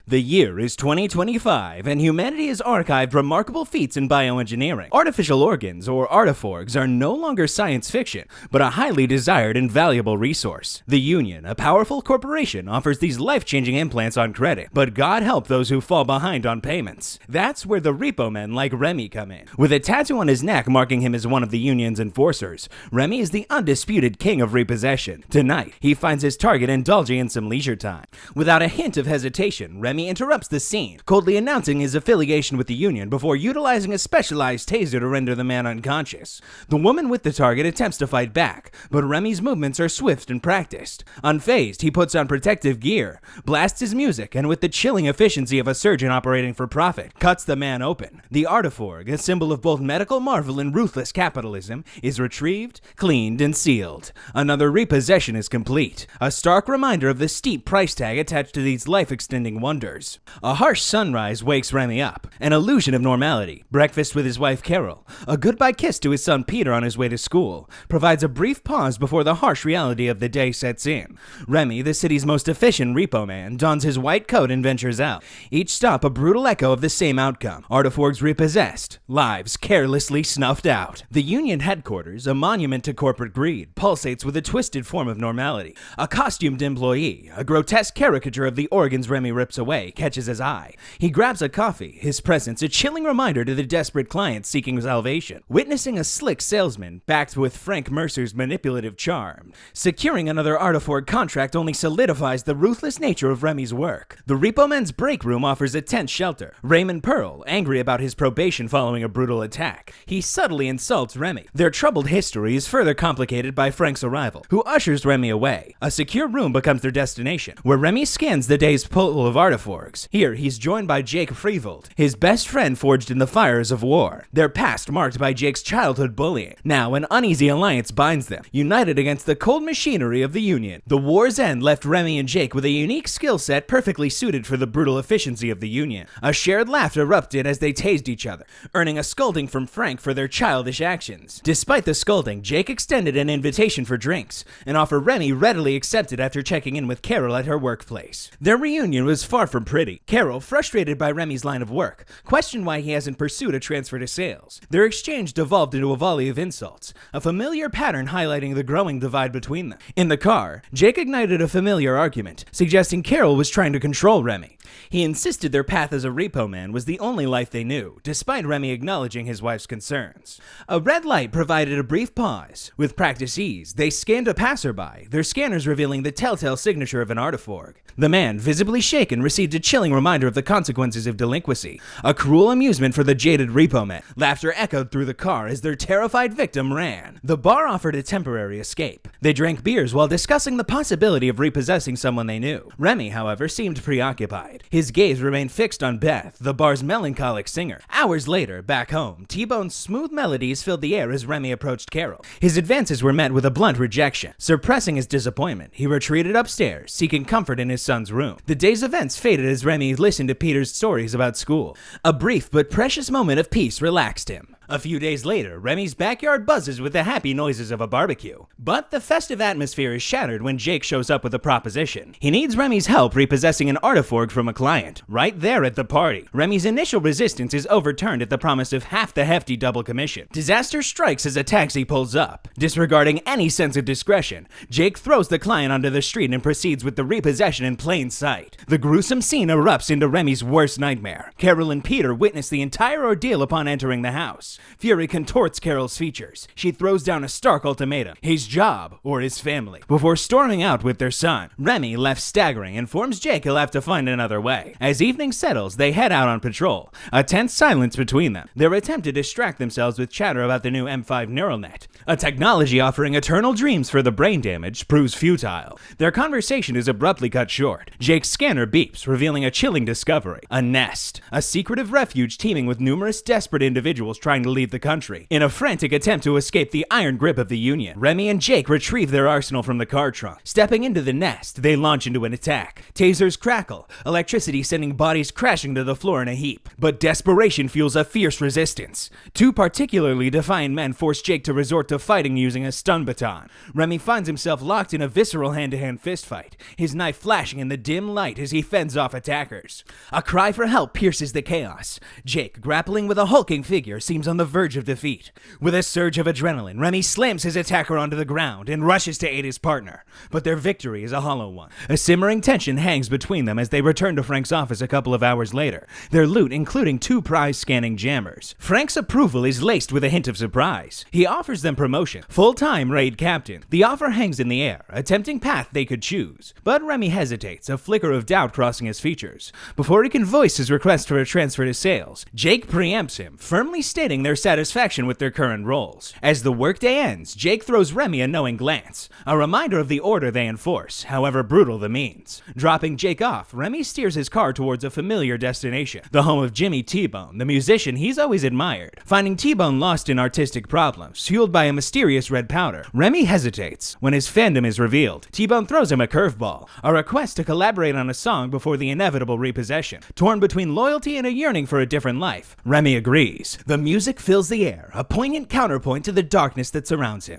The year is 2025, and humanity has archived remarkable feats in bioengineering. Artificial organs, or artiforgs, are no longer science fiction, but a highly desired and valuable resource. The Union, a powerful corporation, offers these life-changing implants on credit, but God help those who fall behind on payments. That's where the repo men like Remy come in. With a tattoo on his neck marking him as one of the Union's enforcers, Remy is the undisputed king of repossession. Tonight, he finds his target indulging in some leisure time. Without a hint of hesitation, Remy interrupts the scene, coldly announcing his affiliation with the Union before utilizing a specialized taser to render the man unconscious. The woman with the target attempts to fight back, but Remy's movements are swift and practiced. Unfazed, he puts on protective gear, blasts his music, and with the chilling efficiency of a surgeon operating for profit, cuts the man open. The artiforg, a symbol of both medical marvel and ruthless capitalism, is retrieved, cleaned, and sealed. Another repossession is complete, a stark reminder of the steep price tag attached to these life-extending wonders. A harsh sunrise wakes Remy up, an illusion of normality. Breakfast with his wife Carol, a goodbye kiss to his son Peter on his way to school, provides a brief pause before the harsh reality of the day sets in. Remy, the city's most efficient repo man, dons his white coat and ventures out. Each stop a brutal echo of the same outcome: artiforgs repossessed, lives carelessly snuffed out. The Union headquarters, a monument to corporate greed, pulsates with a twisted form of normality. A costumed employee, a grotesque caricature of the organs Remy rips away, catches his eye. He grabs a coffee, his presence a chilling reminder to the desperate clients seeking salvation. Witnessing a slick salesman, backed with Frank Mercer's manipulative charm, securing another artiforg contract only solidifies the ruthless nature of Remy's work. The repo men's break room offers a tense shelter. Raymond Pearl, angry about his probation following a brutal attack, he subtly insults Remy. Their troubled history is further complicated by Frank's arrival, who ushers Remy away. A secure room becomes their destination, where Remy scans the day's pool of artiforgs. Here, he's joined by Jake Freevold, his best friend forged in the fires of war. Their past marked by Jake's childhood bullying. Now, an uneasy alliance binds them, united against the cold machinery of the Union. The war's end left Remy and Jake with a unique skill set perfectly suited for the brutal efficiency of the Union. A shared laugh erupted as they tased each other, earning a scolding from Frank for their childish actions. Despite the scolding, Jake extended an invitation for drinks, an offer Remy readily accepted after checking in with Carol at her workplace. Their reunion was far from pretty. Carol, frustrated by Remy's line of work, questioned why he hasn't pursued a transfer to sales. Their exchange devolved into a volley of insults, a familiar pattern highlighting the growing divide between them. In the car, Jake ignited a familiar argument, suggesting Carol was trying to control Remy. He insisted their path as a repo man was the only life they knew, despite Remy acknowledging his wife's concerns. A red light provided a brief pause. With practice ease, they scanned a passerby, their scanners revealing the telltale signature of an artiforg. The man, visibly shaken, received a chilling reminder of the consequences of delinquency, a cruel amusement for the jaded repo men. Laughter echoed through the car as their terrified victim ran. The bar offered a temporary escape. They drank beers while discussing the possibility of repossessing someone they knew. Remy, however, seemed preoccupied. His gaze remained fixed on Beth, the bar's melancholic singer. Hours later, back home, T-Bone's smooth melodies filled the air as Remy approached Carol. His advances were met with a blunt rejection. Suppressing his disappointment, he retreated upstairs, seeking comfort in his son's room. The day's events faded as Remy listened to Peter's stories about school. A brief but precious moment of peace relaxed him. A few days later, Remy's backyard buzzes with the happy noises of a barbecue. But the festive atmosphere is shattered when Jake shows up with a proposition. He needs Remy's help repossessing an artiforg from a client, right there at the party. Remy's initial resistance is overturned at the promise of half the hefty double commission. Disaster strikes as a taxi pulls up. Disregarding any sense of discretion, Jake throws the client onto the street and proceeds with the repossession in plain sight. The gruesome scene erupts into Remy's worst nightmare. Carol and Peter witness the entire ordeal upon entering the house. Fury contorts Carol's features. She throws down a stark ultimatum: his job or his family, before storming out with their son. Remy, left staggering, informs Jake he'll have to find another way. As evening settles, they head out on patrol, a tense silence between them. Their attempt to distract themselves with chatter about the new M5 neural net, a technology offering eternal dreams for the brain damaged, proves futile. Their conversation is abruptly cut short. Jake's scanner beeps, revealing a chilling discovery: a nest, a secretive refuge teeming with numerous desperate individuals trying to to leave the country. In a frantic attempt to escape the iron grip of the Union, Remy and Jake retrieve their arsenal from the car trunk. Stepping into the nest, they launch into an attack. Tasers crackle, electricity sending bodies crashing to the floor in a heap. But desperation fuels a fierce resistance. Two particularly defiant men force Jake to resort to fighting using a stun baton. Remy finds himself locked in a visceral hand-to-hand fistfight, his knife flashing in the dim light as he fends off attackers. A cry for help pierces the chaos. Jake, grappling with a hulking figure, seems on the verge of defeat. With a surge of adrenaline, Remy slams his attacker onto the ground and rushes to aid his partner. But their victory is a hollow one. A simmering tension hangs between them as they return to Frank's office a couple of hours later, their loot including 2 prize-scanning jammers. Frank's approval is laced with a hint of surprise. He offers them promotion, full-time raid captain. The offer hangs in the air, a tempting path they could choose. But Remy hesitates, a flicker of doubt crossing his features. Before he can voice his request for a transfer to sales, Jake preempts him, firmly stating their satisfaction with their current roles. As the workday ends, Jake throws Remy a knowing glance, a reminder of the order they enforce, however brutal the means. Dropping Jake off, Remy steers his car towards a familiar destination, the home of Jimmy T-Bone, the musician he's always admired. Finding T-Bone lost in artistic problems, fueled by a mysterious red powder, Remy hesitates. When his fandom is revealed, T-Bone throws him a curveball, a request to collaborate on a song before the inevitable repossession. Torn between loyalty and a yearning for a different life, Remy agrees. The music fills the air, a poignant counterpoint to the darkness that surrounds him.